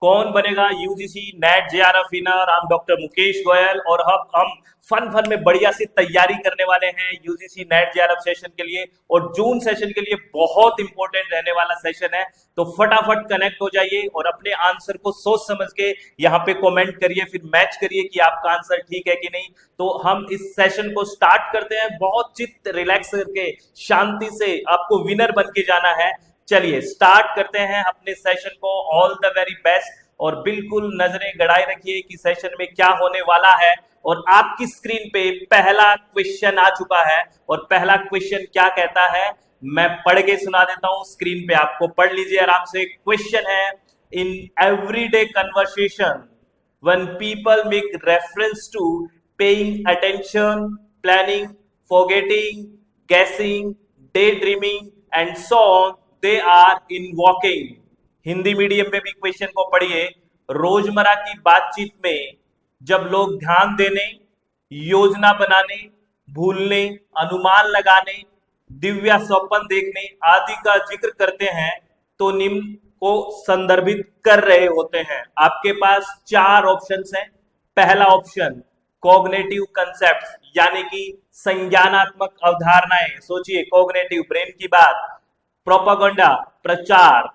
कौन बनेगा UGC net JRF winner. हम डॉक्टर मुकेश गोयल और हम फन में बढ़िया सी तैयारी करने वाले हैं यूजीसी नेट जेआरएफ सेशन के लिए, और जून सेशन के लिए बहुत इंपॉर्टेंट रहने वाला सेशन है। तो फटाफट कनेक्ट हो जाइए और अपने आंसर को सोच समझ के यहाँ पे कमेंट करिए, फिर मैच करिए कि आपका आंसर ठीक है कि नहीं। तो हम इस सेशन को स्टार्ट करते हैं, बहुत चित्त रिलैक्स करके शांति से आपको विनर बन के जाना है। चलिए स्टार्ट करते हैं अपने सेशन को। ऑल द वेरी बेस्ट, और बिल्कुल नजरें गड़ाए रखिए कि सेशन में क्या होने वाला है। और आपकी स्क्रीन पे पहला क्वेश्चन आ चुका है, और पहला क्वेश्चन क्या कहता है मैं पढ़ के सुना देता हूं, स्क्रीन पे आपको पढ़ लीजिए आराम से। क्वेश्चन है, in everyday conversation when people make reference to paying attention, planning, forgetting, guessing, daydreaming and so on, they are invoking। Hindi medium में भी क्वेश्चन को पढ़िए। रोजमर्रा की बातचीत में जब लोग ध्यान देने, योजना बनाने, भूलने, अनुमान लगाने, दिव्या स्वप्न देखने आदि का जिक्र करते हैं तो निम्न को संदर्भित कर रहे होते हैं। आपके पास चार ऑप्शंस हैं। पहला ऑप्शन कॉग्निटिव कंसेप्ट, यानी कि संज्ञानात्मक अवधारणाएं। सोचिए, कॉग्निटिव ब्रेन की बात। प्रोपागेंडा प्रचार,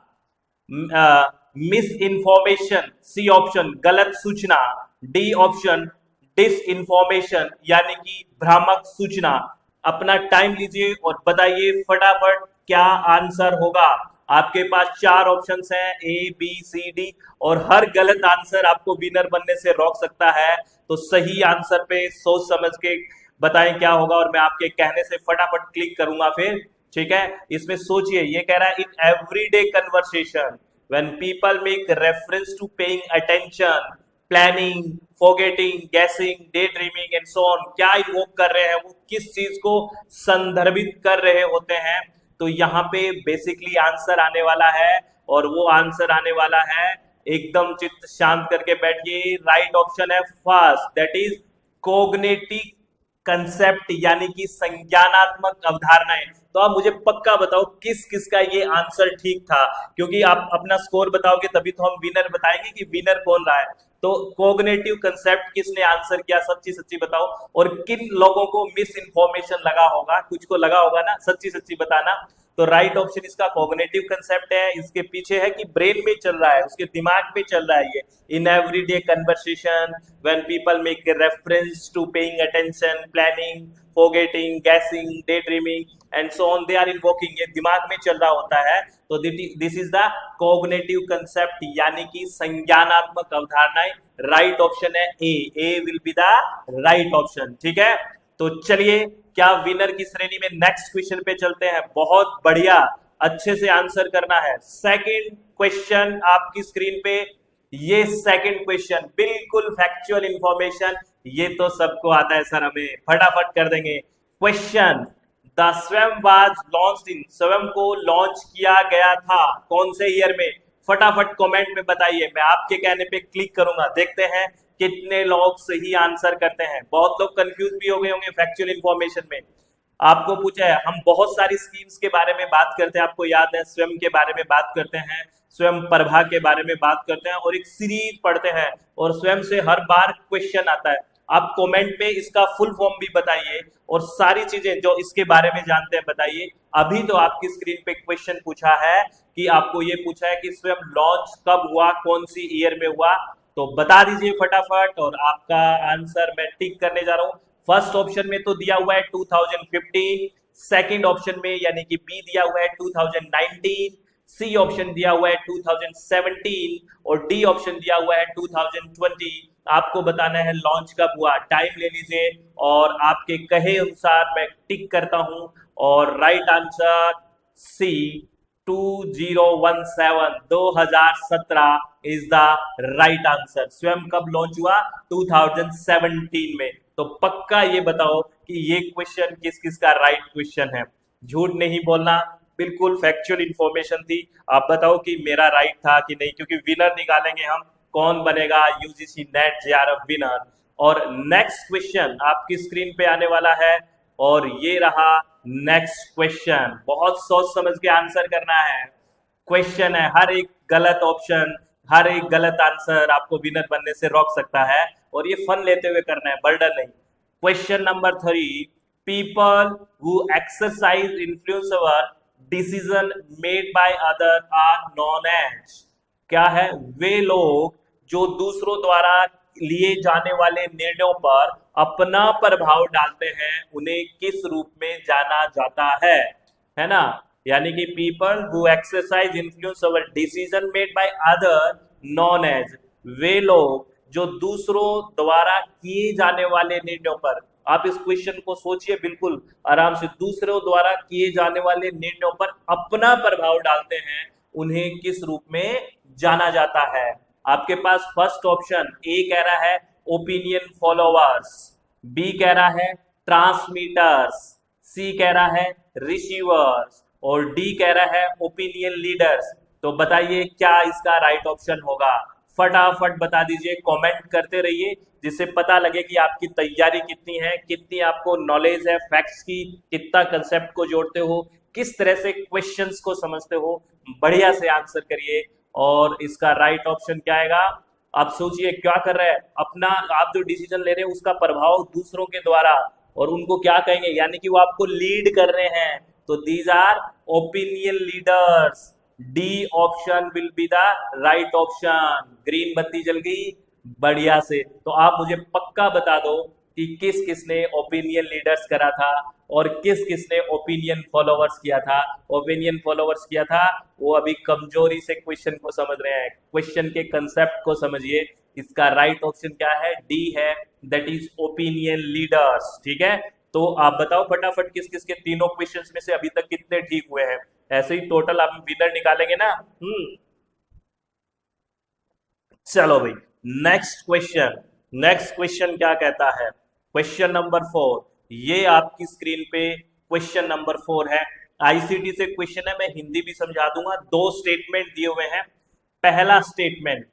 मिस इन्फॉर्मेशन सी ऑप्शन गलत सूचना, डी ऑप्शन डिस इन्फॉर्मेशन यानी कि भ्रामक सूचना। अपना टाइम लीजिए और बताइए फटाफट क्या आंसर होगा। आपके पास चार ऑप्शंस हैं, ए बी सी डी, और हर गलत आंसर आपको विनर बनने से रोक सकता है। तो सही आंसर पे सोच समझ के बताएं क्या होगा, और मैं आपके कहने से फटाफट क्लिक करूंगा फिर। ठीक है, इसमें सोचिए, ये कह रहा है in everyday conversation when people make reference to paying attention, planning, forgetting, guessing, day dreaming and so on. क्या इन्वोक कर रहे हैं, वो किस चीज को संदर्भित कर रहे होते हैं। तो यहाँ पे बेसिकली आंसर आने वाला है, और वो आंसर आने वाला है, एकदम चित्त शांत करके बैठिए। राइट ऑप्शन है first, that is cognitive concept, यानी कि संज्ञानात्मक अवधारणाएं। तो आप मुझे पक्का बताओ किस किस का ये आंसर ठीक था, क्योंकि आप अपना स्कोर बताओगे तभी तो हम विनर बताएंगे कि विनर कौन रहा है। तो कोग्निटिव कंसेप्ट किसने आंसर किया, सच्ची सच्ची बताओ। और किन लोगों को मिस इन्फॉर्मेशन लगा होगा, कुछ को लगा होगा ना, सच्ची सच्ची बताना। तो राइट ऑप्शन इसका कॉग्निटिव कंसेप्ट है। इसके पीछे है कि ब्रेन में चल रहा है, उसके दिमाग में चल रहा है ये। In everyday conversation when people make reference to paying attention, planning, forgetting, guessing, day dreaming and so on, they are invoking. ये दिमाग में चल रहा होता है। तो this is the cognitive concept, यानी कि संज्ञानात्मक अवधारणाएं। राइट ऑप्शन है A will be the right option. ठीक है, तो चलिए क्या विनर की श्रेणी में नेक्स्ट क्वेश्चन पे चलते हैं। बहुत बढ़िया, अच्छे से आंसर करना है। सेकंड क्वेश्चन आपकी स्क्रीन पे, ये सेकंड क्वेश्चन बिल्कुल फैक्चुअल इंफॉर्मेशन, ये तो सबको आता है सर, हमें फटाफट कर देंगे। क्वेश्चन, द स्वयं वाज लॉन्च्ड इन, स्वयं को लॉन्च किया गया था कौन से ईयर में। फटाफट कमेंट में बताइए, मैं आपके कहने पे क्लिक करूंगा। देखते हैं कितने लोग सही आंसर करते हैं। बहुत लोग कंफ्यूज भी हो गए होंगे फैक्चुअल इंफॉर्मेशन में। आपको पूछा है, हम बहुत सारी स्कीम्स के बारे में बात करते हैं, आपको याद है, स्वयं के बारे में बात करते हैं, स्वयं प्रभा के बारे में बात करते हैं, और एक सीरीज पढ़ते हैं, और स्वयं से हर बार क्वेश्चन आता है। आप कमेंट में इसका फुल फॉर्म भी बताइए, और सारी चीजें जो इसके बारे में जानते हैं बताइए। अभी तो आपकी स्क्रीन पे क्वेश्चन पूछा है कि आपको ये पूछा है कि स्वयं लॉन्च कब हुआ, कौन सी ईयर में हुआ, तो बता दीजिए फटाफट। और आपका आंसर मैं टिक करने जा रहा हूं। फर्स्ट ऑप्शन में तो दिया हुआ है 2015, सेकंड ऑप्शन में यानी कि बी दिया हुआ है 2019, सी ऑप्शन दिया हुआ है 2017, और डी ऑप्शन दिया हुआ है 2020। आपको बताना है लॉन्च कब हुआ। टाइम ले लीजिए और आपके कहे अनुसार मैं टिक करता हूं, और right answer C 2017 is the right answer. Swayam कब लॉन्च हुआ, 2017 में। तो पक्का ये बताओ कि ये क्वेश्चन किस किस का राइट क्वेश्चन है। झूठ नहीं बोलना, बिल्कुल फैक्चुअल इंफॉर्मेशन थी। आप बताओ कि मेरा राइट था कि नहीं, क्योंकि विनर निकालेंगे हम, कौन बनेगा यूजीसी नेट जेआरएफ विनर। और नेक्स्ट क्वेश्चन आपकी स्क्रीन पे आने वाला है, और ये रहा नेक्स्ट क्वेश्चन। बहुत सोच समझ के आंसर करना है। क्वेश्चन है, हर एक गलत ऑप्शन हर एक गलत आंसर आपको विनर बनने से रोक सकता है, और ये फन लेते हुए करना है, बर्डन नहीं। Question number 3, people who exercise influence over decision made by other are known as, क्या है, वे लोग जो दूसरों द्वारा लिए जाने वाले निर्णयों पर अपना प्रभाव डालते हैं, उन्हें किस रूप में जाना जाता है ना। यानी कि people who exercise influence over decision made by other known as, वे लोग जो दूसरों द्वारा किए जाने वाले निर्णयों पर, आप इस क्वेश्चन को सोचिए बिल्कुल आराम से, दूसरों द्वारा किए जाने वाले निर्णयों पर अपना प्रभाव डालते हैं, उन्हें किस रूप में जाना जाता है। आपके पास फर्स्ट ऑप्शन ए कह रहा है ओपिनियन फॉलोवर्स, बी कह रहा है ट्रांसमीटर्स, सी कह रहा है रिसीवर्स, और डी कह रहा है ओपिनियन लीडर्स। तो बताइए क्या इसका राइट ऑप्शन होगा, फटाफट बता दीजिए, कमेंट करते रहिए, जिससे पता लगे कि आपकी तैयारी कितनी है, कितनी आपको नॉलेज है फैक्ट्स की, कितना कंसेप्ट को जोड़ते हो, किस तरह से क्वेश्चंस को समझते हो। बढ़िया से आंसर करिए, और इसका राइट ऑप्शन क्या आएगा। आप सोचिए क्या कर रहे हैं, अपना आप जो डिसीजन ले रहे हैं उसका प्रभाव दूसरों के द्वारा, और उनको क्या कहेंगे, यानी कि वो आपको लीड कर रहे हैं, तो these our opinion leaders. D option will be the right option. Green बत्ती जल गई, बढ़िया से। तो आप मुझे पक्का बता दो कि किस किसने ओपिनियन लीडर्स करा था और किस किसने ओपिनियन फॉलोवर्स किया था। ओपिनियन फॉलोवर्स किया था वो अभी कमजोरी से क्वेश्चन को समझ रहे हैं, क्वेश्चन के कंसेप्ट को समझिए। इसका राइट ऑप्शन क्या है, डी है, दैट इज ओपिनियन लीडर्स। ठीक है, तो आप बताओ फटाफट किस किस के तीनों क्वेश्चंस में से अभी तक कितने ठीक हुए हैं। ऐसे ही टोटल आप विनर निकालेंगे ना। चलो भाई, नेक्स्ट क्वेश्चन क्या कहता है, क्वेश्चन नंबर 4। ये आपकी स्क्रीन पे क्वेश्चन नंबर 4 है, आईसीटी से क्वेश्चन है, मैं हिंदी भी समझा दूंगा। दो स्टेटमेंट दिए हुए हैं। पहला statement,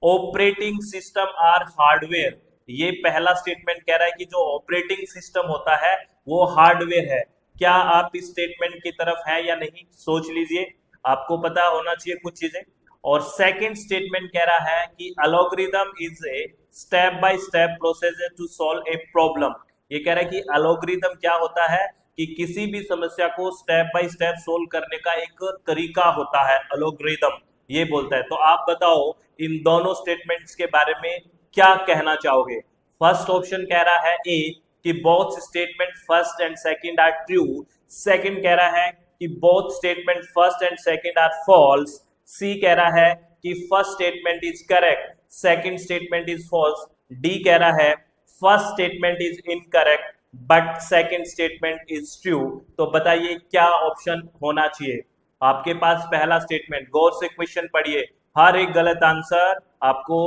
operating system or hardware. ये पहला स्टेटमेंट कह रहा है कि जो ऑपरेटिंग सिस्टम होता है वो हार्डवेयर है। क्या आप इस स्टेटमेंट की तरफ हैं या नहीं, सोच लीजिए, आपको पता होना चाहिए कुछ चीजें। और सेकंड स्टेटमेंट कह रहा है कि algorithm is a step by step process to solve a problem. ये कह रहा है कि एल्गोरिदम क्या होता है कि किसी भी समस्या को स्टेप बाय स्टेप सोल्व करने का एक तरीका होता है, एल्गोरिदम ये बोलता है। तो आप बताओ इन दोनों स्टेटमेंट्स के बारे में क्या कहना चाहोगे। फर्स्ट ऑप्शन कह रहा है ए कि both statement first and second are true. Second कह रहा है कि both statement first and second are false. C कह रहा है कि first statement is correct, second statement is false. D कह रहा है first statement is incorrect but second statement is true. तो बताइए क्या ऑप्शन होना चाहिए। आपके पास पहला स्टेटमेंट, गौर से क्वेश्चन पढ़िए, हर एक गलत आंसर आपको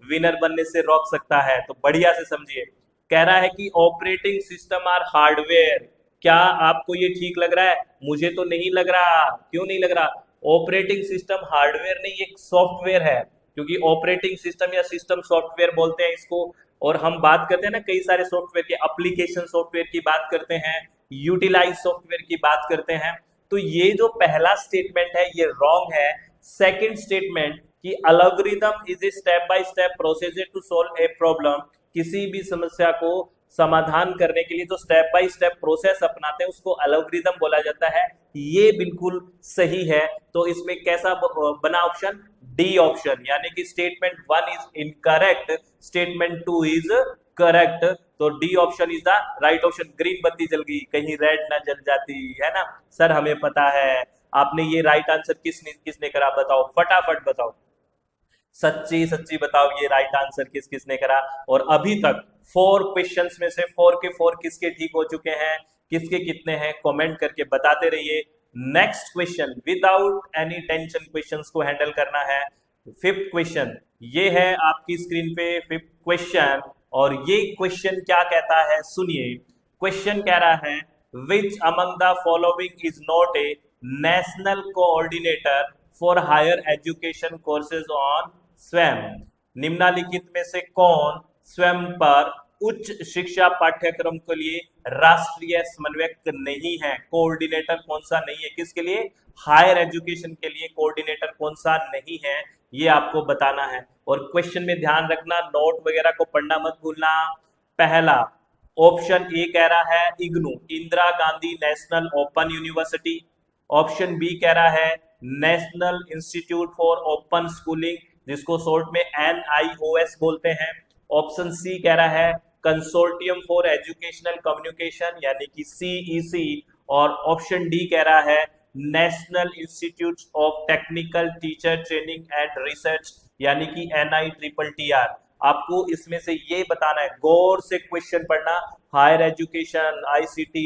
विनर बनने से रोक सकता है, तो बढ़िया से समझिए। कह रहा है कि ऑपरेटिंग सिस्टम आर हार्डवेयर। क्या आपको ये ठीक लग रहा है? मुझे तो नहीं लग रहा। क्यों नहीं लग रहा? ऑपरेटिंग सिस्टम हार्डवेयर नहीं, एक सॉफ्टवेयर है, क्योंकि ऑपरेटिंग सिस्टम या सिस्टम सॉफ्टवेयर बोलते हैं इसको। और हम बात करते हैं ना कई सारे सॉफ्टवेयर के, एप्लीकेशन सॉफ्टवेयर की बात करते हैं, यूटिलाइज सॉफ्टवेयर की बात करते हैं। तो ये जो पहला स्टेटमेंट है ये रॉन्ग है। सेकंड स्टेटमेंट कि algorithm is a step by step procedure to solve a problem, किसी भी समस्या को समाधान करने के लिए जो स्टेप बाय स्टेप प्रोसेस अपनाते हैं उसको एल्गोरिथम बोला जाता है, ये बिल्कुल सही है। तो इसमें कैसा बना ऑप्शन? डी ऑप्शन, यानी कि statement 1 is incorrect, statement 2 is correct. तो D option is the right option. Green बत्ती जल गई, कहीं रेड ना जल जाती है ना। सर हमें पता है। आपने ये राइट आंसर किसने करा, बताओ फटाफट बताओ, सच्ची सच्ची बताओ ये राइट आंसर किसने करा। और अभी तक 4 क्वेश्चंस में से 4 के 4 किसके ठीक हो चुके हैं, किसके कितने हैं, कमेंट करके बताते रहिए। Next question, without any tension questions को हैंडल करना है। फिफ्थ क्वेश्चन ये है आपकी स्क्रीन पे, फिफ्थ क्वेश्चन। और ये क्वेश्चन क्या कहता है सुनिए। क्वेश्चन कह रहा है which among the following is not a national coordinator for higher education courses on Swayam. निम्नलिखित में से कौन स्वयं पर उच्च शिक्षा पाठ्यक्रम के लिए राष्ट्रीय समन्वयक नहीं है? कोऑर्डिनेटर कौन सा नहीं है, किसके लिए? हायर एजुकेशन के लिए कोऑर्डिनेटर कौन सा नहीं है? ये आपको बताना है। और क्वेश्चन में ध्यान रखना, नोट वगैरह को पढ़ना मत भूलना। पहला ऑप्शन ए कह रहा है IGNOU, Indira Gandhi national open university. Option B कह रहा है national institute for open schooling, जिसको शॉर्ट में NIOS बोलते हैं। ऑप्शन सी कह रहा है कंसोर्टियम फॉर एजुकेशनल कम्युनिकेशन यानी कि CEC। और ऑप्शन डी कह रहा है national institute of technical teacher training and research यानी कि NITTR। आपको इसमें से ये बताना है, गौर से क्वेश्चन पढ़ना। हायर एजुकेशन, ICT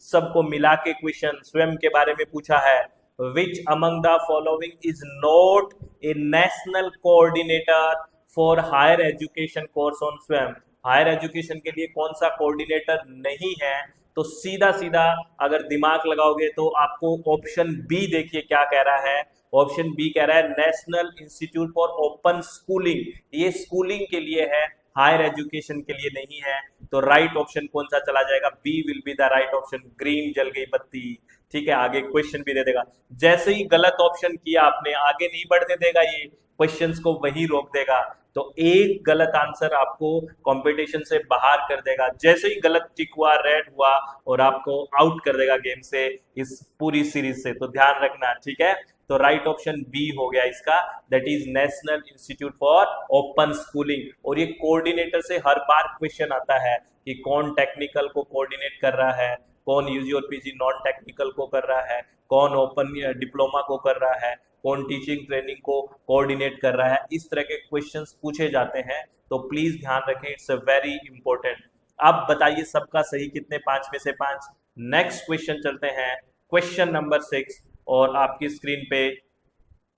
सबको मिला के क्वेश्चन स्वयं के बारे में पूछा है। Which among the following is not a national coordinator for higher education course on Swayam. Higher education के लिए कौन सा कोऑर्डिनेटर नहीं है? तो सीधा सीधा अगर दिमाग लगाओगे तो आपको ऑप्शन बी देखिए क्या कह रहा है। ऑप्शन बी कह रहा है national institute for open schooling, ये स्कूलिंग के लिए है, हायर एजुकेशन के लिए नहीं है। तो राइट ऑप्शन कौन सा चला जाएगा? B will be the right option. Green जल गई बत्ती, ठीक है। आगे क्वेश्चन भी दे देगा, जैसे ही गलत ऑप्शन किया आपने आगे नहीं बढ़ने देगा, ये क्वेश्चंस को वही रोक देगा। तो एक गलत आंसर आपको कंपटीशन से बाहर कर देगा, जैसे ही गलत टिक हुआ, रेड हुआ, और आपको आउट कर देगा गेम से, इस पूरी सीरीज से। तो ध्यान रखना, ठीक है। तो राइट ऑप्शन बी हो गया इसका, that is national institute for open schooling. और ये कोऑर्डिनेटर से हर बार क्वेश्चन आता है कि कौन टेक्निकल को कोऑर्डिनेट कर रहा है, कौन यूजी और पीजी नॉन टेक्निकल को कर रहा है, कौन ओपन डिप्लोमा को कर रहा है, कौन टीचिंग ट्रेनिंग को कोऑर्डिनेट कर रहा है। इस तरह के क्वेश्चंस पूछे जाते हैं, तो प्लीज ध्यान रखें, इट्स अ वेरी इंपॉर्टेंट। अब बताइए सबका सही कितने? 5 में से 5। नेक्स्ट क्वेश्चन चलते हैं, क्वेश्चन नंबर 6। और आपकी स्क्रीन पे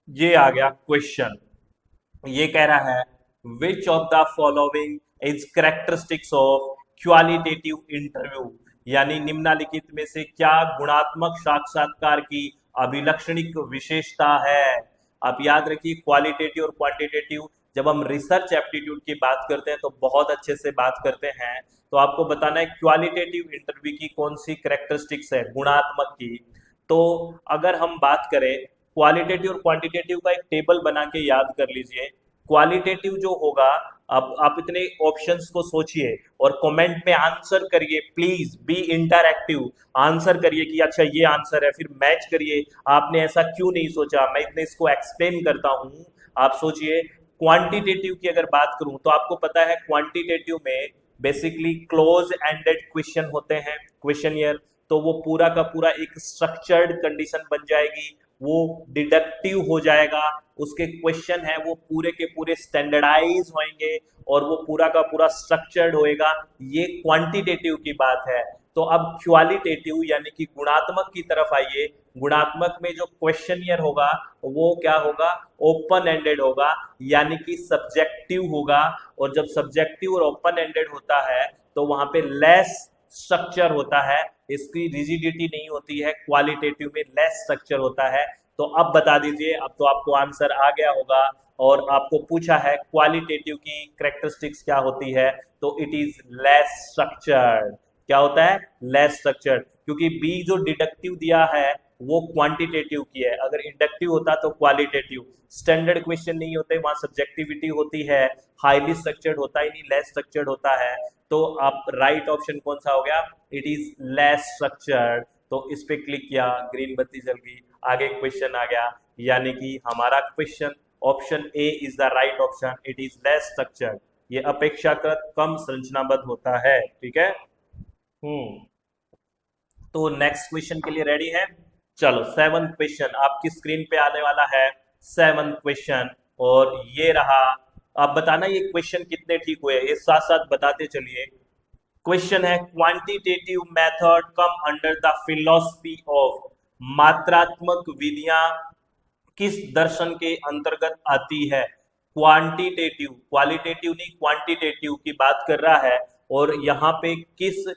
ये आ गया क्वेश्चन। ये कह रहा है which of the following is characteristics of qualitative interview, यानी निम्नलिखित में से क्या गुणात्मक साक्षात्कार की अभिलक्षणिक विशेषता है। आप याद रखिए, क्वालिटेटिव और क्वांटिटेटिव जब हम रिसर्च एप्टीट्यूड की बात करते हैं तो बहुत अच्छे से बात करते हैं। तो आपको बताना है क्वालिटेटिव इंटरव्यू की कौन सी कैरेक्टरिस्टिक्स है, गुणात्मक की। तो अगर हम बात करें क्वालिटेटिव और क्वांटिटेटिव का एक टेबल बना के याद कर लीजिए। क्वालिटेटिव जो होगा, अब आप इतने ऑप्शंस को सोचिए और कमेंट में आंसर करिए, प्लीज बी इंटरएक्टिव। आंसर करिए कि अच्छा ये आंसर है, फिर मैच करिए, आपने ऐसा क्यों नहीं सोचा, मैं इतने इसको एक्सप्लेन करता हूं, आप सोचिए। क्वांटिटेटिव की अगर बात करूं तो आपको पता है क्वांटिटेटिव में बेसिकली क्लोज एंडेड क्वेश्चन होते हैं, क्वेश्चनियर। तो वो पूरा का पूरा एक स्ट्रक्चर्ड कंडीशन बन जाएगी, वो डिडक्टिव हो जाएगा, उसके क्वेश्चन है वो पूरे के पूरे स्टैंडर्डाइज होंगे और वो पूरा का पूरा स्ट्रक्चर्ड होएगा। ये क्वांटिटेटिव की बात है। तो अब क्वालिटेटिव यानी कि गुणात्मक की तरफ आइए। गुणात्मक में जो क्वेश्चनियर होगा वो क्या होगा? ओपन एंडेड होगा, यानी कि सब्जेक्टिव होगा। और जब सब्जेक्टिव और ओपन एंडेड होता है तो वहां पे लेस स्ट्रक्चर होता है, इसकी रिजिडिटी नहीं होती है। क्वालिटेटिव में लेस स्ट्रक्चर होता है। तो अब बता दीजिए, अब तो आपको आंसर आ गया होगा। और आपको पूछा है क्वालिटेटिव की कैरेक्टरिस्टिक्स क्या होती है, तो इट इज लेस स्ट्रक्चर्ड। क्या होता है? लेस स्ट्रक्चर्ड, क्योंकि बी जो डिडक्टिव दिया है वो क्वांटिटेटिव की है, अगर इंडक्टिव होता तो क्वालिटेटिव। स्टैंडर्ड क्वेश्चन नहीं होते, वहां सब्जेक्टिविटी होती है, हाईली स्ट्रक्चर्ड होता ही नहीं, लेस स्ट्रक्चर्ड होता है। तो आप राइट ऑप्शन कौन सा हो गया? It is less structured. तो इस पे क्लिक किया, ग्रीन बत्ती जल गई, आगे क्वेश्चन आ गया, यानी कि हमारा question option A is the right option, it is less structured. ये अपेक्षाकृत कम संरचनाबद्ध होता है, ठीक है। तो नेक्स्ट क्वेश्चन के लिए रेडी है? चलो 7th क्वेश्चन आपकी स्क्रीन पे आने वाला है, 7th क्वेश्चन। और ये रहा, आप बताना ये क्वेश्चन कितने ठीक हुए, ये साथ साथ बताते चलिए। क्वेश्चन है quantitative method come under the philosophy of, मात्रात्मक विधियां किस दर्शन के अंतर्गत आती है? क्वांटिटेटिव, क्वालिटेटिव नहीं क्वांटिटेटिव की बात कर रहा है। और यहाँ पे किस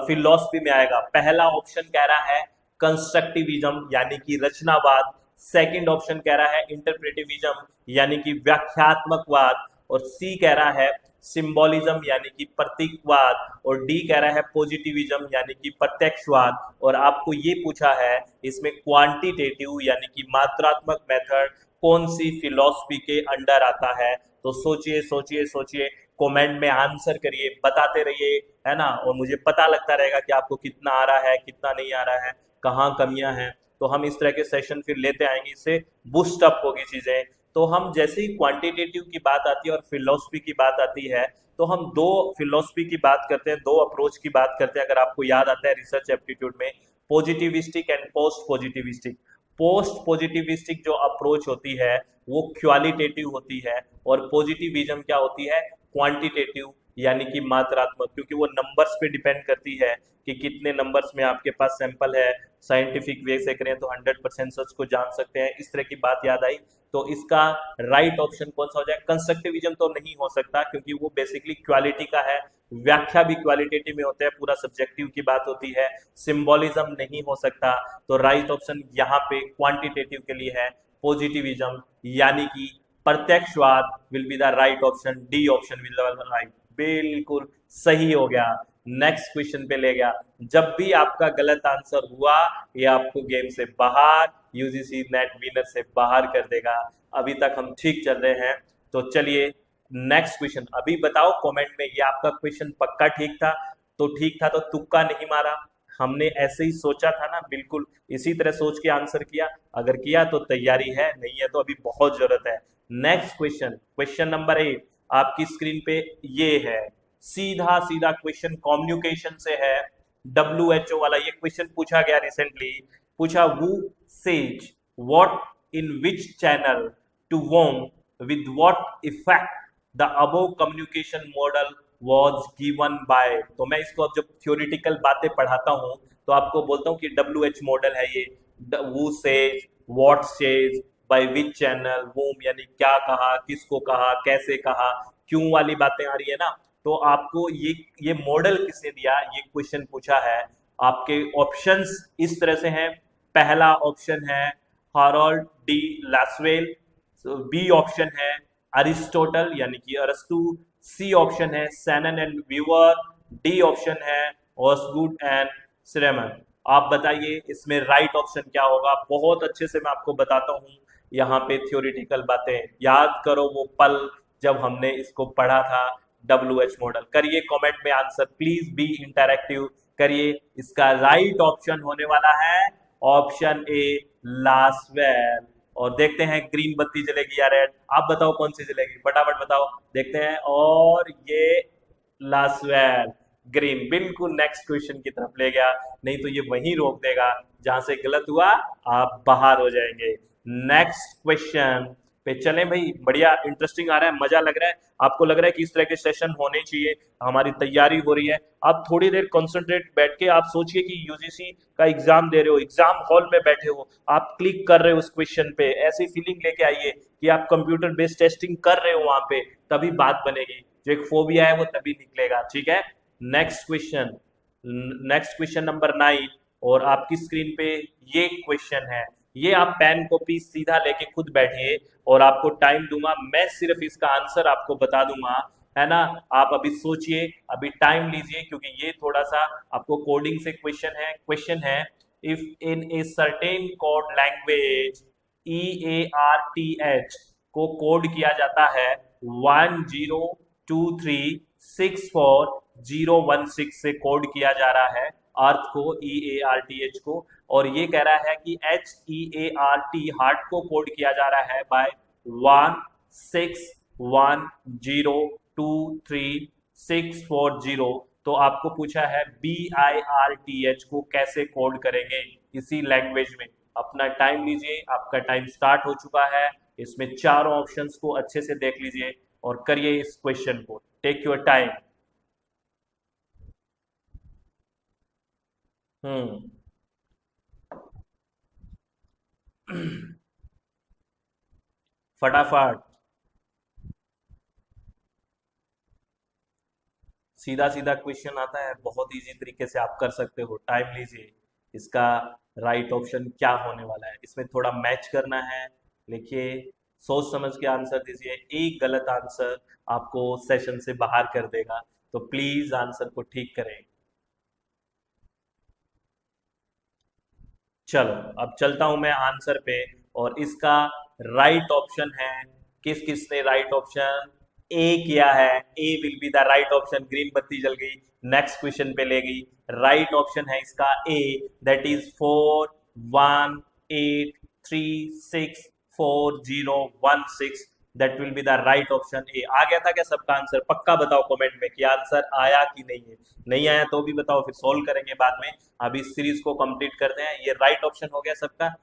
फिलॉसफी में आएगा? पहला ऑप्शन कह रहा है कंस्ट्रक्टिविज्म यानी कि रचनावाद। सेकंड ऑप्शन कह रहा है इंटरप्रेटिविज्म यानी कि व्याख्यात्मकवाद। और सी कह रहा है सिंबोलिज्म यानी कि प्रतीकवाद, और डी कह रहा है पॉजिटिविज्म यानी कि प्रत्यक्षवाद। और आपको ये पूछा है इसमें क्वांटिटेटिव यानी कि मात्रात्मक मेथड कौन सी फिलॉसफी के अंडर आता है। तो सोचिए सोचिए सोचिए, कमेंट में आंसर करिए, बताते रहिए, है ना। और मुझे पता लगता रहेगा कि आपको कितना आ रहा है कितना नहीं आ रहा है, कहाँ कमियां हैं। तो हम इस तरह के सेशन फिर लेते आएंगे, इससे बूस्ट अप होगी चीजें। तो हम जैसे ही क्वांटिटेटिव की बात आती है और फिलोसफी की बात आती है, तो हम दो फिलोसफी की बात करते हैं, दो अप्रोच की बात करते हैं। अगर आपको याद आता है रिसर्च एप्टीट्यूड में, positivistic and post positivistic. Post positivistic जो अप्रोच होती है वो क्वालिटेटिव होती है, और पॉजिटिविज्म क्या होती है, क्वांटिटेटिव यानी कि मात्रात्मक, क्योंकि वो नंबर्स पे डिपेंड करती है कि कितने नंबर्स में आपके पास सैंपल है। साइंटिफिक वे से करें तो 100% सच को जान सकते हैं। इस तरह की बात याद आई, तो इसका राइट ऑप्शन कौन सा हो जाए। कंस्ट्रक्टिविज्म तो नहीं हो सकता क्योंकि वो बेसिकली क्वालिटी का है, व्याख्या भी क्वालिटेटिव में होता है, पूरा सब्जेक्टिव की बात होती है। सिंबोलिज्म नहीं हो सकता, तो राइट ऑप्शन यहाँ पे क्वांटिटेटिव के लिए है पॉजिटिविज्म यानी कि प्रत्यक्षवाद will be the right option. D option will be right, बिल्कुल सही हो गया। नेक्स्ट क्वेश्चन पे ले गया। जब भी आपका गलत आंसर हुआ ये आपको गेम से बाहर, यूजीसी नेट विनर से बाहर कर देगा। अभी तक हम ठीक चल रहे हैं, तो चलिए नेक्स्ट क्वेश्चन। अभी बताओ कमेंट में, ये आपका क्वेश्चन पक्का ठीक था? तो ठीक था तो तुक्का नहीं मारा, हमने ऐसे ही सोचा था ना, बिल्कुल इसी तरह सोच के आंसर किया। अगर किया तो तैयारी है, नहीं है तो अभी बहुत जरूरत है। नेक्स्ट क्वेश्चन, क्वेश्चन नंबर 8 आपकी स्क्रीन पे ये है। सीधा सीधा क्वेश्चन कम्युनिकेशन से है, WHO वाला ये क्वेश्चन पूछा गया रिसेंटली। पूछा who says what in which channel to whom with what effect the above communication model was given by. तो मैं इसको अब जब थ्योरिटिकल बातें पढ़ाता हूँ तो आपको बोलता हूँ कि WH मॉडल है ये। Who says, what says, by which channel, whom यानी क्या कहा, किसको कहा, कैसे कहा, क्यों वाली बातें आ रही है ना। तो आपको ये मॉडल किसने दिया, ये क्वेश्चन पूछा है। आपके ऑप्शंस इस तरह से हैं। पहला ऑप्शन है Harold D Lasswell, B option है अरिस्टोटल यानी कि अरस्तु, सी ऑप्शन है Shannon and Weaver, D option है ऑसगुड एंड श्रेमन। आप बताइए इसमें राइट ऑप्शन क्या होगा। बहुत अच्छे से मैं आपको बताता हूँ, यहाँ पे थ्योरेटिकल बातें याद करो, वो पल जब हमने इसको पढ़ा था WH मॉडल। करिए कमेंट में आंसर, प्लीज बी इंटरैक्टिव करिए। इसका राइट ऑप्शन होने वाला है ऑप्शन ए लासवेल। और देखते हैं ग्रीन बत्ती जलेगी या रेड, आप बताओ कौन सी जलेगी, फटाफट बताओ, देखते हैं। और ये लासवेल, ग्रीन, बिल्कुल नेक्स्ट क्वेश्चन की तरफ ले गया। नहीं तो ये वहीं रोक देगा, जहां से गलत हुआ आप बाहर हो जाएंगे। नेक्स्ट क्वेश्चन पे चलें भाई, बढ़िया इंटरेस्टिंग आ रहा है, मजा लग रहा है। आपको लग रहा है कि इस तरह के सेशन होने चाहिए, हमारी तैयारी हो रही है। आप थोड़ी देर कंसंट्रेट बैठ के आप सोचिए कि यूजीसी का एग्जाम दे रहे हो, एग्जाम हॉल में बैठे हो, आप क्लिक कर रहे हो उस क्वेश्चन पे, ऐसी फीलिंग लेके आइए कि आप कंप्यूटर बेस्ड टेस्टिंग कर रहे हो वहां पे, तभी बात बनेगी। जो एक फोबिया है वो तभी निकलेगा, ठीक है। Next question, next question number 9, और आपकी स्क्रीन पे ये क्वेश्चन है। ये आप पेन कॉपी सीधा लेके खुद बैठिए, और आपको टाइम दूंगा, मैं सिर्फ इसका आंसर आपको बता दूंगा, है ना। आप अभी सोचिए, अभी टाइम लीजिए, क्योंकि ये थोड़ा सा आपको कोडिंग से क्वेश्चन है। If in a certain code language EARTH को कोड किया जाता है 102364 016 से कोड किया जा रहा है अर्थ को, EARTH को। और ये कह रहा है कि HEART हार्ट को कोड किया जा रहा है बाय 1610236640। तो आपको पूछा है BIRTH को कैसे कोड करेंगे इसी लैंग्वेज में। अपना टाइम लीजिए, आपका टाइम स्टार्ट हो चुका है। इसमें चारों ऑप्शंस को अच्छे से देख लीजिए और करिए इस क्वेश्चन को, टेक योर टाइम। हम्म फटाफट, सीधा सीधा क्वेश्चन आता है, बहुत इजी तरीके से आप कर सकते हो, टाइम लीजिए। इसका राइट ऑप्शन क्या होने वाला है, इसमें थोड़ा मैच करना है। लिखिए सोच समझ के आंसर दीजिए, एक गलत आंसर आपको सेशन से बाहर कर देगा, तो प्लीज आंसर को ठीक करें। चलो अब चलता हूं मैं आंसर पे, और इसका राइट ऑप्शन है, किस किसने राइट ऑप्शन ए किया है, A will be the right option. Green बत्ती जल गई, नेक्स्ट क्वेश्चन पे ले गई। राइट ऑप्शन है इसका A, that is 418364016, that will be the right option A. आ गया था क्या सबका आंसर? पक्का बताओ कमेंट में कि आंसर आया कि नहीं है। नहीं आया तो भी बताओ, फिर सोल्व करेंगे बाद में। अब इस सीरीज को कंप्लीट करते हैं। ये राइट ऑप्शन हो गया सबका।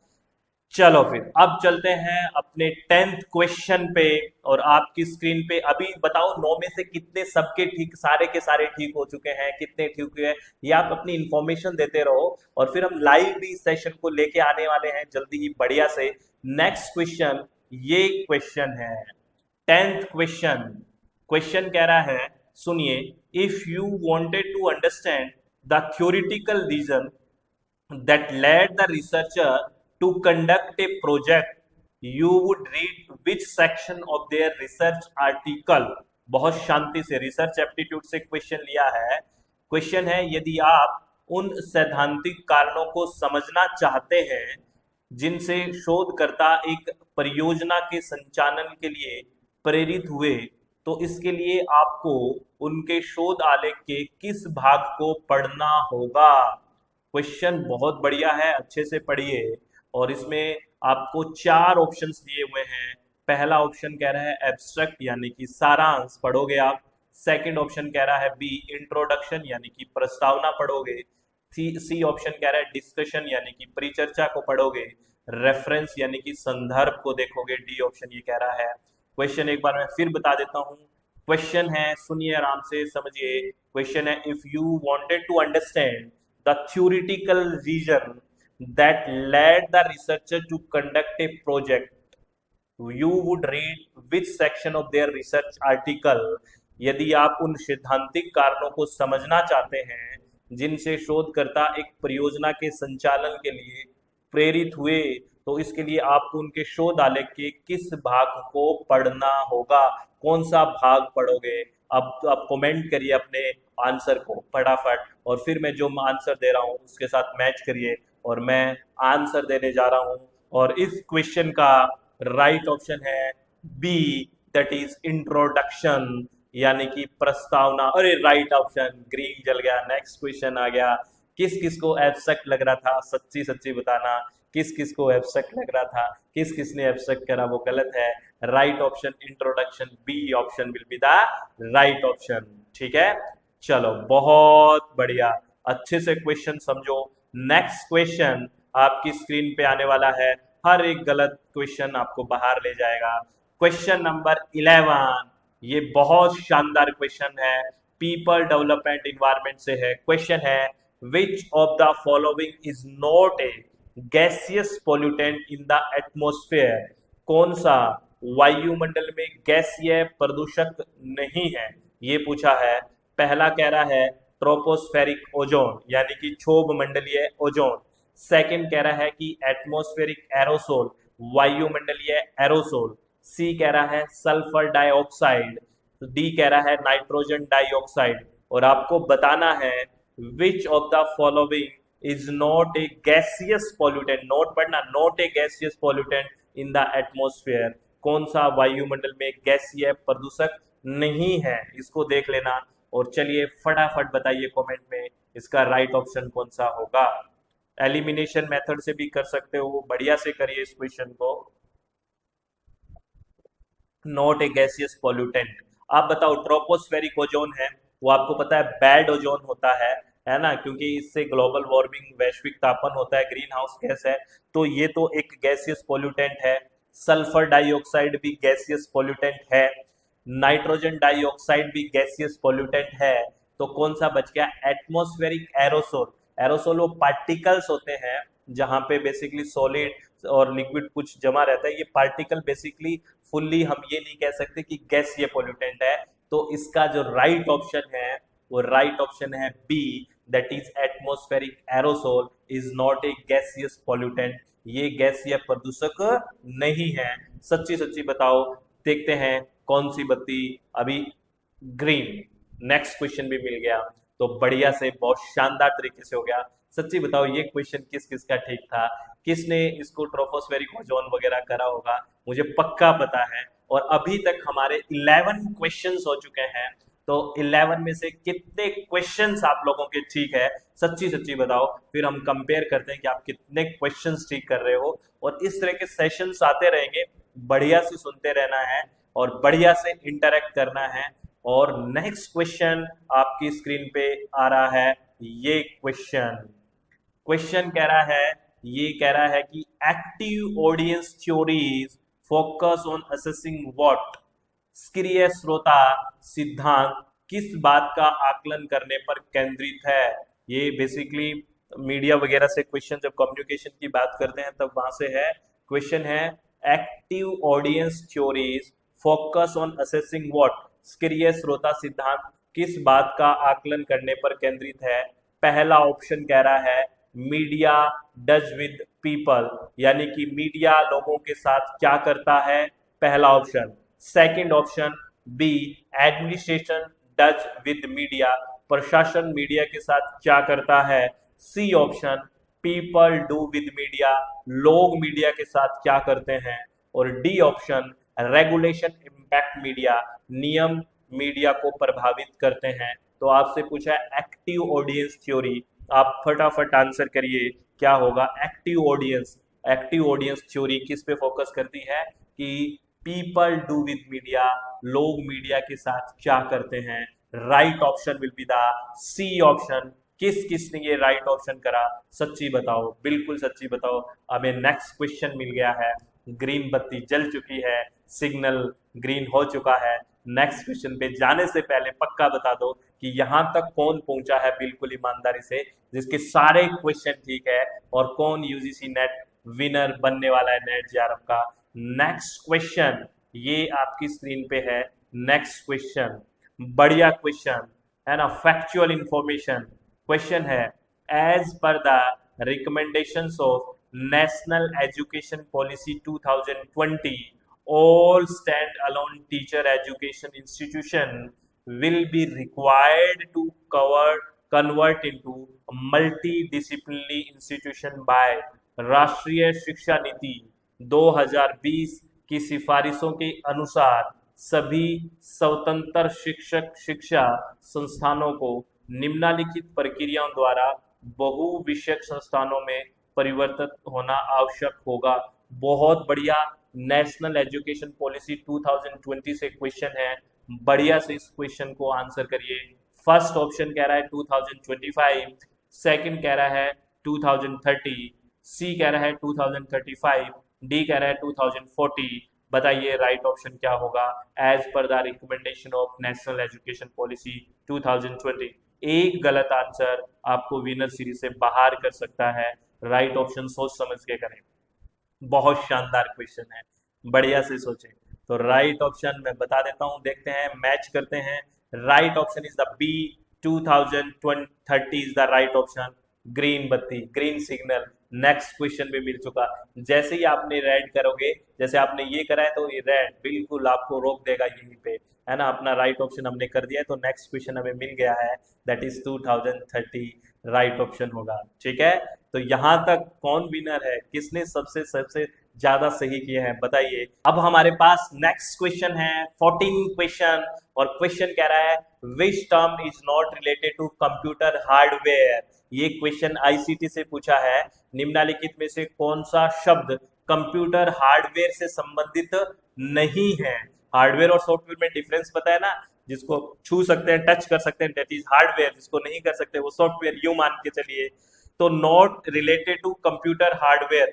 चलो फिर अब चलते हैं अपने 10th क्वेश्चन पे, और आपकी स्क्रीन पे अभी बताओ 9 में से कितने सबके ठीक, सारे के सारे ठीक हो चुके हैं, कितने ठीक हुए हैं, ये आप अपनी इंफॉर्मेशन देते रहो, और फिर हम लाइव भी सेशन को लेके आने वाले हैं जल्दी ही बढ़िया से। नेक्स्ट क्वेश्चन, ये क्वेश्चन है 10th क्वेश्चन। क्वेश्चन कह रहा है, सुनिए, if you wanted to understand the theoretical reason that led the researcher to conduct a project, you would read which section of their research article। बहुत शांति से, research aptitude से question लिया है। Question है, यदि आप उन सैद्धांतिक कारणों को समझना चाहते हैं जिनसे शोधकर्ता एक परियोजना के संचालन के लिए प्रेरित हुए, तो इसके लिए आपको उनके शोध आलेख के किस भाग को पढ़ना होगा। क्वेश्चन बहुत बढ़िया है, अच्छे से पढ़िए। और इसमें आपको 4 ऑप्शंस दिए हुए हैं। पहला ऑप्शन कह रहा है एब्स्ट्रैक्ट यानी कि सारांश पढ़ोगे आप। सेकंड ऑप्शन कह रहा है बी इंट्रोडक्शन यानी कि प्रस्तावना पढ़ोगे। सी ऑप्शन कह रहा है डिस्कशन यानी कि परिचर्चा को पढ़ोगे। रेफरेंस यानी कि संदर्भ को देखोगे। डी ऑप्शन ये कह रहा है। क्वेश्चन एक बार मैं फिर बता देता हूँ। क्वेश्चन है, सुनिए आराम से समझिए। क्वेश्चन है, if you wanted to understand the theoretical reason that led the researcher to conduct a project, you would read which section of their research article। यदि आप उन सैद्धांतिक कारणों को समझना चाहते हैं जिनसे शोधकर्ता एक परियोजना के संचालन के लिए प्रेरित हुए, तो इसके लिए आपको उनके शोध आलेख के किस भाग को पढ़ना होगा। कौन सा भाग पढ़ोगे? अब आप कमेंट करिए अपने आंसर को फटाफट, और फिर मैं जो आंसर दे रहा हूँ उसके साथ मैच करिए, और मैं आंसर देने जा रहा हूँ। और इस क्वेश्चन का राइट ऑप्शन है बी, दैट इज इंट्रोडक्शन यानी कि प्रस्तावना। अरे राइट ऑप्शन, ग्रीन जल गया। नेक्स्ट क्वेश्चन आ गया। किस किस को एब्स्ट्रैक्ट लग रहा था, सच्ची सच्ची बताना, किस किस को एब्स्ट्रैक्ट लग रहा था, किस किस ने एब्स्ट्रैक्ट करा, वो गलत है। Right option introduction, B option will be the right option. ठीक है, चलो बहुत बढ़िया, अच्छे से क्वेश्चन समझो। नेक्स्ट क्वेश्चन आपकी स्क्रीन पे आने वाला है। हर एक गलत क्वेश्चन आपको बाहर ले जाएगा। क्वेश्चन नंबर 11, ये बहुत शानदार क्वेश्चन है, पीपल डेवलपमेंट इन्वायरमेंट से है। क्वेश्चन है, which of the following is not a gaseous pollutant in the atmosphere. कौन सा वायुमंडल में गैसीय प्रदूषक नहीं है, ये पूछा है। पहला कह रहा है ट्रोपोस्फेरिक ओजोन यानी कि क्षोभ मंडलीय ओजोन। सेकंड कह रहा है कि एटमॉस्फेरिक एरोसोल, वायुमंडलीय एरोसोल। सी कह रहा है सल्फर डाइऑक्साइड। डी कह रहा है नाइट्रोजन डाइऑक्साइड। और आपको बताना है which of the following is not a gaseous pollutant, note पढ़ना, not a gaseous pollutant in the atmosphere. कौन सा वायुमंडल में गैसीय प्रदूषक नहीं है, इसको देख लेना। और चलिए फटाफट बताइए कमेंट में इसका राइट ऑप्शन कौन सा होगा। एलिमिनेशन मेथड से भी कर सकते हो, बढ़िया से करिए इस क्वेश्चन को। Not a gaseous pollutant. आप बताओ, ट्रोपोस्फेरिक ओजोन है, वो आपको पता है बैड ओजोन होता है ना, क्योंकि इससे ग्लोबल वार्मिंग, वैश्विक तापन होता है, ग्रीन हाउस गैस है, तो ये तो एक गैसियस पॉल्यूटेंट है। सल्फर डाइऑक्साइड भी गैसियस पॉल्यूटेंट है। नाइट्रोजन डाइऑक्साइड भी गैसियस पॉल्यूटेंट है। तो कौन सा बच गया? Atmospheric aerosol. एरोसोल वो पार्टिकल्स होते हैं जहां पे बेसिकली सॉलिड और लिक्विड कुछ जमा रहता है। ये पार्टिकल बेसिकली फुल्ली हम ये नहीं कह सकते कि गैस ये पोल्यूटेंट है। तो इसका जो राइट ऑप्शन है वो राइट ऑप्शन है B, that is atmospheric aerosol is not a gaseous pollutant. ये गैसीय प्रदूषक नहीं है। सच्ची सच्ची बताओ। देखते हैं कौन सी बत्ती अभी ग्रीन। नेक्स्ट क्वेश्चन भी मिल गया, तो बढ़िया से बहुत शानदार तरीके से हो गया। सच्ची बताओ ये क्वेश्चन किस किस का ठीक था, किसने इसको ट्रोपोस्फेरिक ओजोन वगैरह करा होगा, मुझे पक्का पता है। और अभी तक हमारे 11 क्वेश्चंस हो चुके हैं, तो 11 में से कितने क्वेश्चंस आप लोगों के ठीक है, सच्ची सच्ची बताओ। फिर हम कंपेयर करते हैं कि आप कितने क्वेश्चंस ठीक कर रहे हो। और इस तरह के सेशंस आते रहेंगे, बढ़िया से सुनते रहना है और बढ़िया से इंटरेक्ट करना है। और नेक्स्ट क्वेश्चन आपकी स्क्रीन पे आ रहा है, ये क्वेश्चन कह रहा है, ये कह रहा है कि active audience theories focus on assessing what. सक्रिय श्रोता सिद्धांत किस बात का आकलन करने पर केंद्रित है। ये बेसिकली मीडिया वगैरह से क्वेश्चन, जब कम्युनिकेशन की बात करते हैं तब वहां से है। क्वेश्चन है active audience theories focus on assessing what. सक्रिय श्रोता सिद्धांत किस बात का आकलन करने पर केंद्रित है। पहला ऑप्शन कह रहा है मीडिया डज विद पीपल, यानी कि मीडिया लोगों के साथ क्या करता है, पहला option. Second option B administration does with media, प्रशासन मीडिया के साथ क्या करता है। C option people do with media, लोग मीडिया के साथ क्या करते हैं। और D option regulation impact media, नियम मीडिया को प्रभावित करते हैं। तो आपसे पूछा है एक्टिव ऑडियंस थ्योरी, आप फटाफट आंसर करिए क्या होगा। एक्टिव ऑडियंस थ्योरी किस पे फोकस करती है कि पीपल डू विद मीडिया, लोग मीडिया के साथ क्या करते हैं। Right option will be the C option. किस किसने ये राइट ऑप्शन करा, सच्ची बताओ, बिल्कुल सच्ची बताओ। हमें नेक्स्ट क्वेश्चन मिल गया है, ग्रीन बत्ती जल चुकी है, सिग्नल ग्रीन हो चुका है। नेक्स्ट क्वेश्चन पे जाने से पहले पक्का बता दो कि यहां तक कौन पहुंचा है बिल्कुल ईमानदारी से, जिसके सारे क्वेश्चन ठीक है, और कौन यूजीसी नेट विनर बनने वाला है नेट जेआरएफ का। नेक्स्ट क्वेश्चन ये आपकी स्क्रीन पे है। नेक्स्ट क्वेश्चन बढ़िया क्वेश्चन है ना, फैक्चुअल इंफॉर्मेशन क्वेश्चन है। As per the recommendations of national education policy 2020, all stand-alone teacher education institution will be required to convert into a multidisciplinary institution by राष्ट्रीय शिक्षा नीति 2020 की सिफारिशों के अनुसार सभी स्वतंत्र शिक्षक शिक्षा संस्थानों को निम्नलिखित प्रक्रियाओं द्वारा बहु विषयक संस्थानों में परिवर्तित होना आवश्यक होगा। बहुत बढ़िया, नेशनल एजुकेशन पॉलिसी 2020 से क्वेश्चन है, बढ़िया से इस क्वेश्चन को आंसर करिए। फर्स्ट ऑप्शन कह रहा है 2025, सेकंड कह रहा है 2030, सी कह रहा है 2035, डी कह रहा है 2040। बताइए राइट ऑप्शन क्या होगा as per the recommendation of national education policy 2020। एक गलत आंसर आपको विनर सीरीज से बाहर कर सकता है। राइट ऑप्शन सोच समझ के करें, बहुत शानदार क्वेश्चन है, बढ़िया से सोचें। तो राइट ऑप्शन मैं बता देता हूं, देखते हैं, मैच करते हैं। Right option is the B, 2030 is the right option. Green बत्ती, ग्रीन सिग्नल, नेक्स्ट क्वेश्चन भी मिल चुका। जैसे ही आपने रेड करोगे, जैसे आपने ये करा है तो ये रेड बिल्कुल आपको रोक देगा यहीं पे, है ना। अपना राइट ऑप्शन हमने कर दिया है, तो नेक्स्ट क्वेश्चन हमें मिल गया है, दैट इज 2030 राइट ऑप्शन होगा। ठीक है, तो यहां तक कौन विनर है, किसने सबसे सबसे ज्यादा सही किए हैं, बताइए। अब हमारे पास नेक्स्ट क्वेश्चन है, 14 क्वेश्चन, और क्वेश्चन कह रहा है which term is not related to computer hardware. ये क्वेश्चन आईसीटी से पूछा है, निम्नलिखित में से कौन सा शब्द कंप्यूटर हार्डवेयर से संबंधित नहीं है। हार्डवेयर और सॉफ्टवेयर में डिफरेंस पता है ना, जिसको छू सकते हैं, टच कर सकते हैं, दैट इज हार्डवेयर, जिसको नहीं कर सकते वो सॉफ्टवेयर, यूं मान के चलिए। तो not related to computer hardware,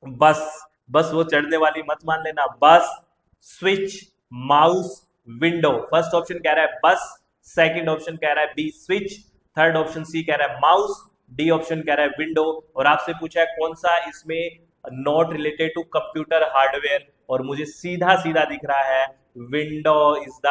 bus वो चढ़ने वाली मत मान लेना, bus switch, mouse, window. First option कह रहा है बस, सेकंड ऑप्शन कह रहा है बी स्विच, थर्ड ऑप्शन सी कह रहा है माउस, डी ऑप्शन कह रहा है विंडो। और आपसे पूछा है कौन सा इसमें not related to computer hardware, और मुझे सीधा सीधा दिख रहा है विंडो इज द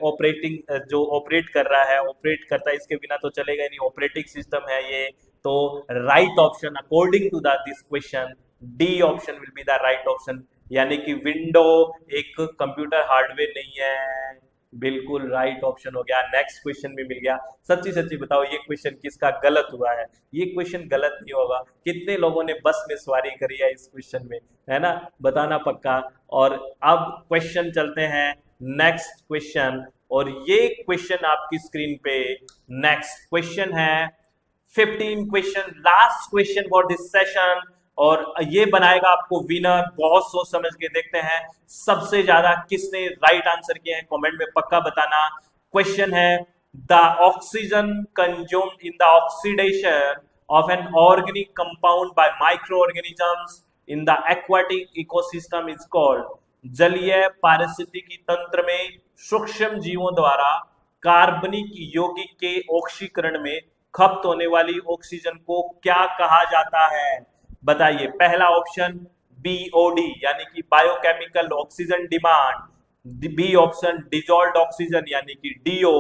ऑपरेटिंग, जो ऑपरेट कर रहा है, ऑपरेट करता है, इसके बिना तो चलेगा नहीं, ऑपरेटिंग सिस्टम है ये। तो right option according to this question, D option will be the right option. यानी कि विंडो एक कंप्यूटर हार्डवेयर नहीं है। बिल्कुल राइट ऑप्शन हो गया। नेक्स्ट क्वेश्चन भी मिल गया। सच्ची सच्ची बताओ ये क्वेश्चन किसका गलत हुआ है? ये क्वेश्चन गलत नहीं होगा। कितने लोगों ने बस में सवारी करी है इस क्वेश्चन में, है ना? बताना पक्का। और अब क्वेश्चन चलते हैं नेक्स्ट क्वेश्चन, और ये क्वेश्चन आपकी स्क्रीन पे नेक्स्ट क्वेश्चन है 15 question, last question for this session, और ये बनाएगा आपको विनर। बहुत सोच समझ के देखते हैं सबसे ज्यादा किसने राइट आंसर किए हैं, कमेंट में पक्का बताना। क्वेश्चन है the oxygen consumed in the oxidation of an organic compound bye micro organisms in the aquatic ecosystem is called. जलीय पारिस्थितिकी तंत्र में सूक्ष्म जीवों द्वारा कार्बनिक यौगिक के ऑक्सीकरण में खपत होने वाली ऑक्सीजन को क्या कहा जाता है? बताइए। पहला ऑप्शन बीओडी यानी कि biochemical oxygen demand, B option dissolved oxygen यानी कि डीओ,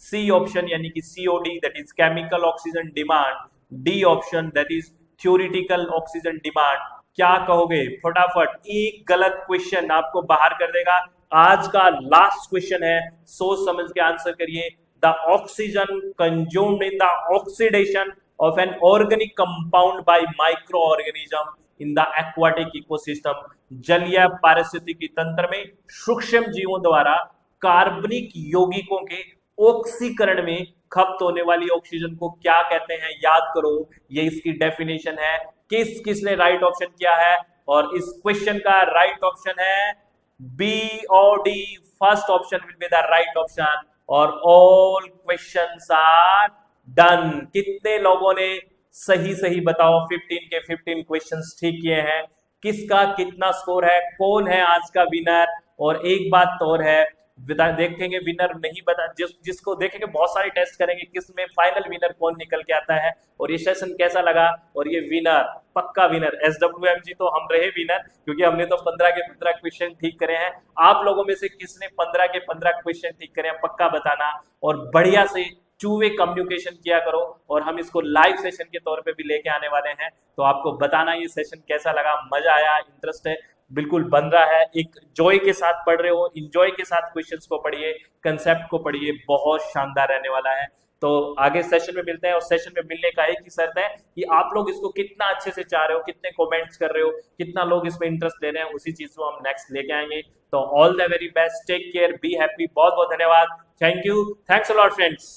सी ऑप्शन यानी कि COD that is chemical oxygen demand, D option that is theoretical oxygen demand. क्या कहोगे? फटाफट, एक गलत क्वेश्चन आपको बाहर कर देगा। आज का लास्ट क्वेश्चन है, सोच समझ के आंसर करिए। The oxygen consumed in the oxidation of an organic compound by microorganism in the aquatic ecosystem, जलीय पारिस्थितिकी तंत्र में सूक्ष्म जीवों द्वारा कार्बनिक यौगिकों के ऑक्सीकरण में खपत होने वाली ऑक्सीजन को क्या कहते हैं? याद करो, ये इसकी डेफिनेशन है। किसने राइट ऑप्शन किया है? और इस क्वेश्चन का राइट ऑप्शन है बी और D. First option will be the right option, और ऑल क्वेश्चंस आर डन। कितने लोगों ने सही सही बताओ 15 के 15 क्वेश्चंस ठीक किए हैं? किसका कितना स्कोर है? कौन है आज का विनर? और एक बात तो और है, देखेंगे विनर नहीं बता, जिसको देखेंगे बहुत सारे टेस्ट करेंगे किसमें फाइनल विनर कौन निकल के आता है, और ये सेशन कैसा लगा, और ये विनर पक्का विनर SWMG तो हम रहे विनर, क्योंकि हमने तो 15 के 15 क्वेश्चन ठीक करे हैं। आप लोगों में से किसने 15 के 15 क्वेश्चन ठीक करे हैं पक्का बताना, और बढ़िया से टू वे कम्युनिकेशन किया करो, और हम इसको लाइव सेशन के तौर पे भी लेके आने वाले हैं। तो आपको बताना ये सेशन कैसा लगा, मजा आया, इंटरेस्ट है बिल्कुल बन रहा है, एक जॉय के साथ पढ़ रहे हो, इंजॉय के साथ क्वेश्चंस को पढ़िए, कंसेप्ट को पढ़िए, बहुत शानदार रहने वाला है। तो आगे सेशन में मिलते हैं, और सेशन में मिलने का एक ही शर्त है कि आप लोग इसको कितना अच्छे से चाह रहे हो, कितने कमेंट्स कर रहे हो, कितना लोग इसमें इंटरेस्ट ले रहे हैं, उसी चीज को हम नेक्स्ट लेके आएंगे। तो all the very best, take care, be happy, बहुत बहुत धन्यवाद, thank you, thanks a lot friends.